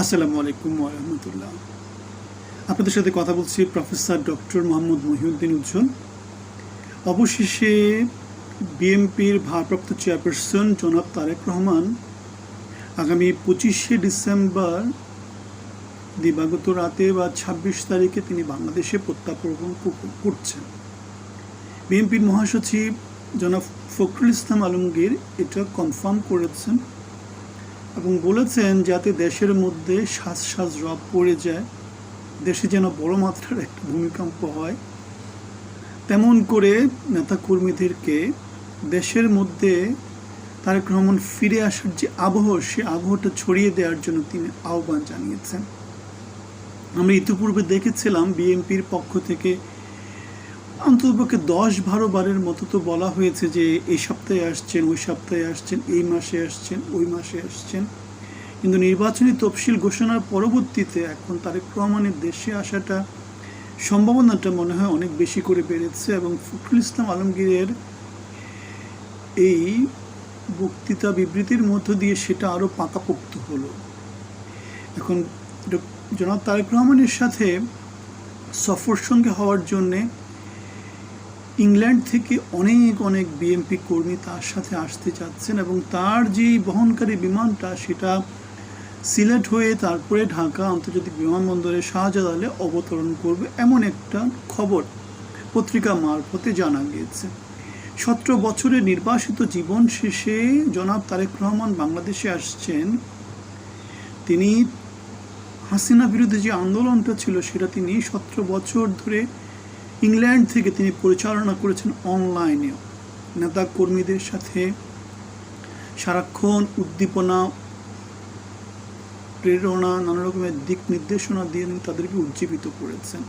আসসালামু আলাইকুম ওয়া রাহমাতুল্লাহ। আপনাদের সাথে কথা বলছি প্রফেসর ডক্টর মোহাম্মদ মহিউদ্দিন উজ্জ্বল। অবশেষে বিএনপির ভারপ্রাপ্ত চেয়ারপারসন জনাব তারেক রহমান আগামী 25শে ডিসেম্বর দিবাগত রাতে বা 26 তারিখে তিনি বাংলাদেশে প্রত্যাবর্তন করছেন। বিএনপির মহাসচিব জনাব ফখরুল ইসলাম আলমগীর এটা কনফার্ম করেছেন এবং বলেছেন যাতে দেশের মধ্যে শ্বাস শ্বাস রব পড়ে যায়, দেশে যেন বড় মাত্রার একটা ভূমিকম্প হয়, তেমন করে নেতাকর্মীদেরকে দেশের মধ্যে তারেক রহমান ফিরে আসার যে আবহ, সে আবহটা ছড়িয়ে দেওয়ার জন্য তিনি আহ্বান জানিয়েছেন। আমরা ইতিপূর্বে দেখেছিলাম বিএনপির পক্ষ থেকে অন্ততপক্ষে 10-12 বারের মতো তো বলা হয়েছে যে এই সপ্তাহে আসছেন, ওই সপ্তাহে আসছেন, এই মাসে আসছেন, ওই মাসে আসছেন, কিন্তু নির্বাচনী তফসিল ঘোষণার পরবর্তীতে এখন তারেক রহমানের দেশে আসাটা সম্ভাবনাটা মনে হয় অনেক বেশি করে বেড়েছে এবং ফখরুল ইসলাম আলমগীরের এই বক্তৃতা বিবৃতির মধ্য দিয়ে সেটা আরও পাকাপোক্ত হলো। এখন জনাব তারেক রহমানের সাথে সফর সঙ্গে হওয়ার জন্যে ইংল্যান্ড থেকে অনেক অনেক বিএনপি কর্মী তার সাথে আসতে চাচ্ছেন এবং তার যে বহনকারী বিমানটা সেটা সিলেট হয়ে তারপরে ঢাকা আন্তর্জাতিক বিমানবন্দরে শাহজালালে অবতরণ করবে, এমন একটা খবর পত্রিকা মারফতে জানা গিয়েছে। 17 বছরের নির্বাসিত জীবন শেষে জনাব তারেক রহমান বাংলাদেশে আসছেন। তিনি হাসিনা বিরুদ্ধে যে আন্দোলনটা ছিল সেটা তিনি 17 বছর ধরে ইংল্যান্ড থেকে তিনি পরিচালনা করেছেন অনলাইনেও। নেতা কর্মীদের সাথে সারাক্ষণ উদ্দীপনা, প্রেরণা, নানা রকমের দিক নির্দেশনা দিয়ে তাদেরকে উজ্জীবিত করেছেন।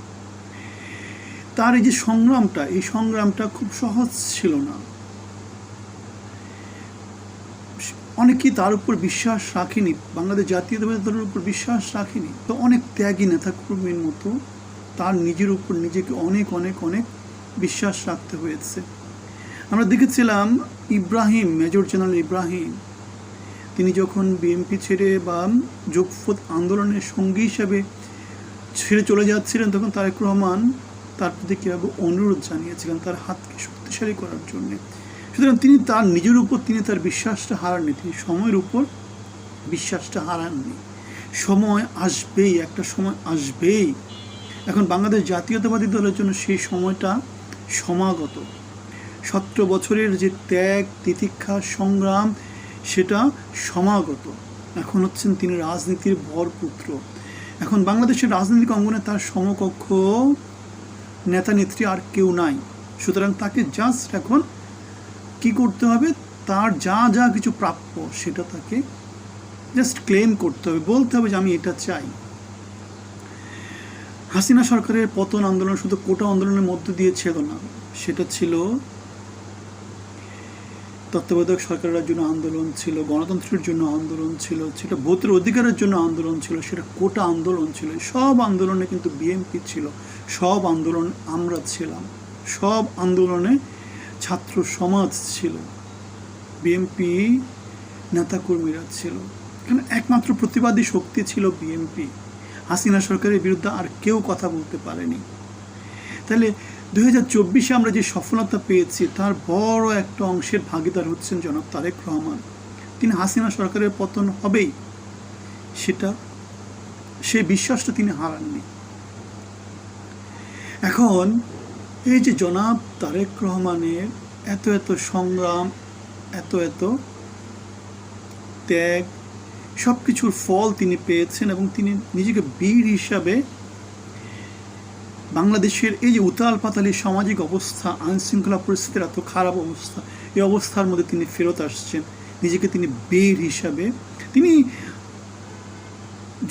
তার এই যে সংগ্রামটা, এই সংগ্রামটা খুব সহজ ছিল না। অনেকেই তার উপর বিশ্বাস রাখেনি, বাংলাদেশ জাতীয়তাবাদী দলের উপর বিশ্বাস রাখেনি, তো অনেক ত্যাগী নেতাকর্মীর মতো তার নিজের উপর নিজেকে অনেক অনেক অনেক বিশ্বাস রাখতে হয়েছে। আমরা দেখেছিলাম ইব্রাহিম, মেজর জেনারেল ইব্রাহিম, তিনি যখন বিএনপি ছেড়ে বা যোগফত আন্দোলনের সঙ্গী হিসাবে ছেড়ে চলে যাচ্ছিলেন, তখন তারেক রহমান তার প্রতি কীভাবে অনুরোধ জানিয়েছিলেন তার হাতকে শক্তিশালী করার জন্যে। সুতরাং তিনি তার নিজের উপর তিনি তার বিশ্বাসটা হারাননি, তিনি সময়ের উপর বিশ্বাসটা হারাননি। সময় আসবেই, একটা সময় আসবেই। এখন বাংলাদেশ জাতীয়তাবাদী দলের জন্য সেই সময়টা সমাগত। 17 বছরের যে ত্যাগ, তিতিক্ষা, সংগ্রাম, সেটা সমাগত। এখন হচ্ছেন তিনি রাজনীতির বরপুত্র। এখন বাংলাদেশের রাজনৈতিক অঙ্গনে তার সমকক্ষ নেতা নেত্রী আর কেউ নাই। সুতরাং তাকে জাস্ট এখন কি করতে হবে, তার যা যা কিছু প্রাপ্য সেটা তাকে জাস্ট ক্লেম করতে হবে, বলতে হবে যে আমি এটা চাই। হাসিনা সরকারের পতন আন্দোলন শুধু কোটা আন্দোলনের মধ্য দিয়ে ছিল না, সেটা ছিল তত্ত্বাবধায়ক সরকারের জন্য আন্দোলন ছিল, গণতন্ত্রের জন্য আন্দোলন ছিল, সেটা ভোটের অধিকারের জন্য আন্দোলন ছিল, সেটা কোটা আন্দোলন ছিল। সব আন্দোলনে কিন্তু বিএনপি ছিল, সব আন্দোলন আমরা ছিলাম, সব আন্দোলনে ছাত্র সমাজ ছিল, বিএনপি নেতাকর্মীরা ছিল। এখানে একমাত্র প্রতিবাদী শক্তি ছিল বিএনপি। হাসিনা সরকারের বিরুদ্ধে আর কেউ কথা বলতে পারেনি। তাহলে 2024-এ আমরা যে সফলতা পেয়েছি তার বড় একটা অংশের ভাগিদার হচ্ছেন জনাব তারেক রহমান। তিনি হাসিনা সরকারের পতন হবেই, সেই বিশ্বাসটা তিনি হারাননি। এখন এই যে জনাব তারেক রহমানের এত এত সংগ্রাম, এত এত ত্যাগ, সব কিছুর ফল তিনি পেয়েছেন এবং তিনি নিজেকে বীর হিসাবে বাংলাদেশের এই যে উতাল পাতালি সামাজিক অবস্থা, আইনশৃঙ্খলা পরিস্থিতির এত খারাপ অবস্থা, এই অবস্থার মধ্যে তিনি ফেরত আসছেন নিজেকে তিনি বীর হিসাবে। তিনি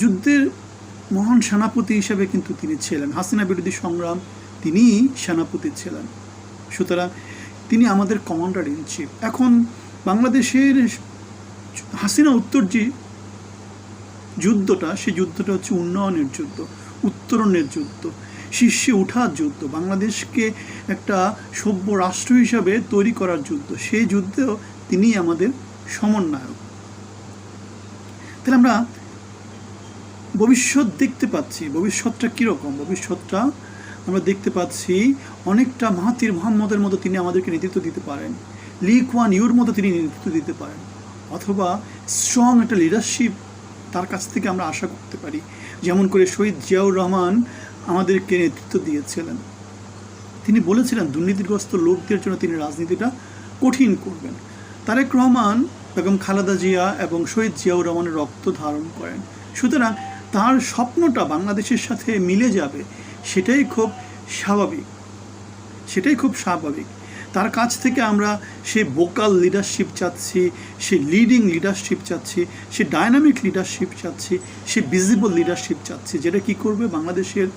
যুদ্ধের মহান সেনাপতি হিসাবে কিন্তু তিনি ছিলেন, হাসিনা বিরোধী সংগ্রাম তিনি সেনাপতি ছিলেন। সুতরাং তিনি আমাদের কমান্ডার ইন চিফ। এখন বাংলাদেশের হাসিনা উত্তর যে যুদ্ধটা, সেই যুদ্ধটা হচ্ছে উন্নয়নের যুদ্ধ, উত্তরণের যুদ্ধ, শীর্ষে ওঠার যুদ্ধ, বাংলাদেশকে একটা সভ্য রাষ্ট্র হিসাবে তৈরি করার যুদ্ধ। সেই যুদ্ধেও তিনি আমাদের সমন্বয়ক। তাহলে আমরা ভবিষ্যৎ দেখতে পাচ্ছি। ভবিষ্যৎটা কীরকম? ভবিষ্যৎটা আমরা দেখতে পাচ্ছি অনেকটা মাহাতির মোহাম্মদের মতো তিনি আমাদেরকে নেতৃত্ব দিতে পারেন, লি কুয়ান ইউর মতো তিনি নেতৃত্ব দিতে পারেন, অথবা স্ট্রং একটা লিডারশিপ তার কাছ থেকে আমরা আশা করতে পারি, যেমন করে শহীদ জিয়াউর রহমান আমাদেরকে নেতৃত্ব দিয়েছিলেন। তিনি বলেছিলেন দুর্নীতিগ্রস্ত লোকদের জন্য তিনি রাজনীতিটা কঠিন করবেন। তারেক রহমান বেগম খালেদা জিয়া এবং শহীদ জিয়াউর রহমানের রক্ত ধারণ করেন, সুতরাং তার স্বপ্নটা বাংলাদেশের সাথে মিলে যাবে, সেটাই খুব স্বাভাবিক। তার কাছ থেকে আমরা সে ভোকাল লিডারশিপ চাচ্ছি, সে লিডিং লিডারশিপ চাচ্ছি, সে ডায়নামিক লিডারশিপ চাচ্ছি, সে ভিজিবল লিডারশিপ চাচ্ছি, যেটা কি করবে বাংলাদেশের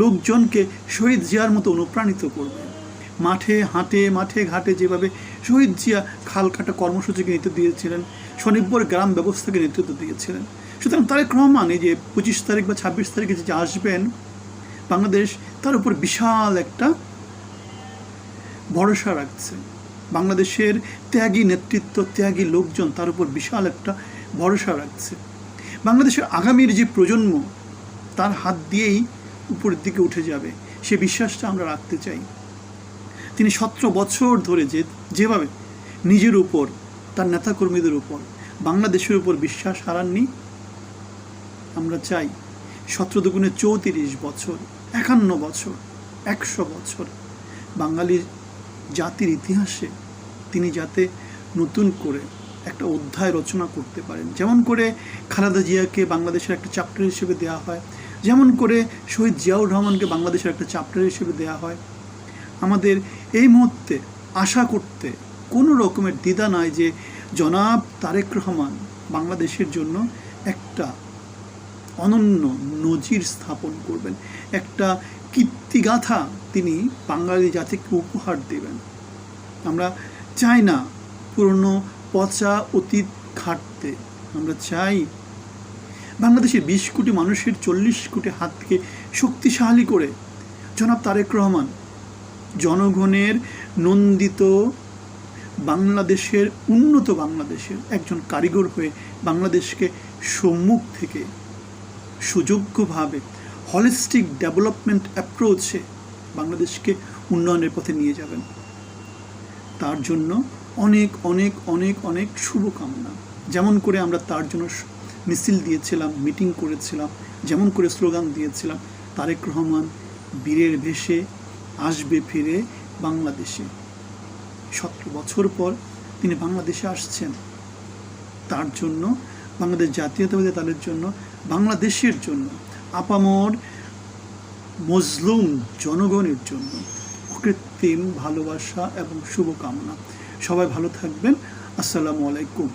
লোকজনকে শহীদ জিয়ার মতো অনুপ্রাণিত করবে। মাঠে ঘাটে যেভাবে শহীদ জিয়া খাল কাটা কর্মসূচিকে নেতৃত্ব দিয়েছিলেন, স্বনির্ভর গ্রাম ব্যবস্থাকে নেতৃত্ব দিয়েছিলেন। সুতরাং তারেক রহমান এই যে 25 তারিখ বা 26 তারিখে যে আসবেন বাংলাদেশ, তার উপর বিশাল একটা ভরসা রাখছে। বাংলাদেশের ত্যাগী নেতৃত্ব, ত্যাগী লোকজন তার উপর বিশাল একটা ভরসা রাখছে। বাংলাদেশের আগামীর যে প্রজন্ম তার হাত দিয়েই উপরের দিকে উঠে যাবে, সে বিশ্বাসটা আমরা রাখতে চাই। তিনি 17 বছর ধরে যেভাবে নিজের উপর, তার নেতাকর্মীদের উপর, বাংলাদেশের উপর বিশ্বাস হারাননি, আমরা চাই 17 দুগুণে 34 বছর, 51 বছর, 100 বছর বাঙালি জাতির ইতিহাসে তিনি যাতে নতুন করে একটা অধ্যায় রচনা করতে পারেন। যেমন করে খালেদা জিয়াকে বাংলাদেশের একটা চ্যাপ্টার হিসেবে দেওয়া হয়, যেমন করে শহীদ জিয়াউর রহমানকে বাংলাদেশের একটা চ্যাপ্টার হিসেবে দেওয়া হয়। আমাদের এই মুহূর্তে আশা করতে কোনো রকমের দ্বিধা নাই যে জনাব তারেক রহমান বাংলাদেশের জন্য একটা অনন্য নজির স্থাপন করবেন, একটা কীর্তিগাথা তিনি বাঙালি জাতিকে উপহার দেবেন। আমরা চাই না পুরনো পচা অতীত ঘাটতে, আমরা চাই বাংলাদেশের 20 কোটি মানুষের 40 কোটি হাতকে শক্তিশালী করে জনাব তারেক রহমান জনগণের নন্দিত বাংলাদেশের, উন্নত বাংলাদেশের একজন কারিগর হয়ে বাংলাদেশকে সম্মুখ থেকে সুযোগ্যভাবে হলিস্টিক ডেভেলপমেন্ট অ্যাপ্রোচে বাংলাদেশকে উন্নয়নের পথে নিয়ে যাবেন। তার জন্য অনেক অনেক অনেক অনেক শুভকামনা। যেমন করে আমরা তার জন্য মিছিল দিয়েছিলাম, মিটিং করেছিলাম, যেমন করে স্লোগান দিয়েছিলাম, তারেক রহমান বীরের বেশে আসবে ফিরে বাংলাদেশে। 17 বছর পর তিনি বাংলাদেশে আসছেন। তার জন্য, বাংলাদেশ জাতীয়তাবাদী দলের জন্য, বাংলাদেশের জন্য, আপামর মজলুম জনগণের জন্য অকৃত্রিম ভালোবাসা এবং শুভকামনা। সবাই ভালো থাকবেন। আসসালামু আলাইকুম।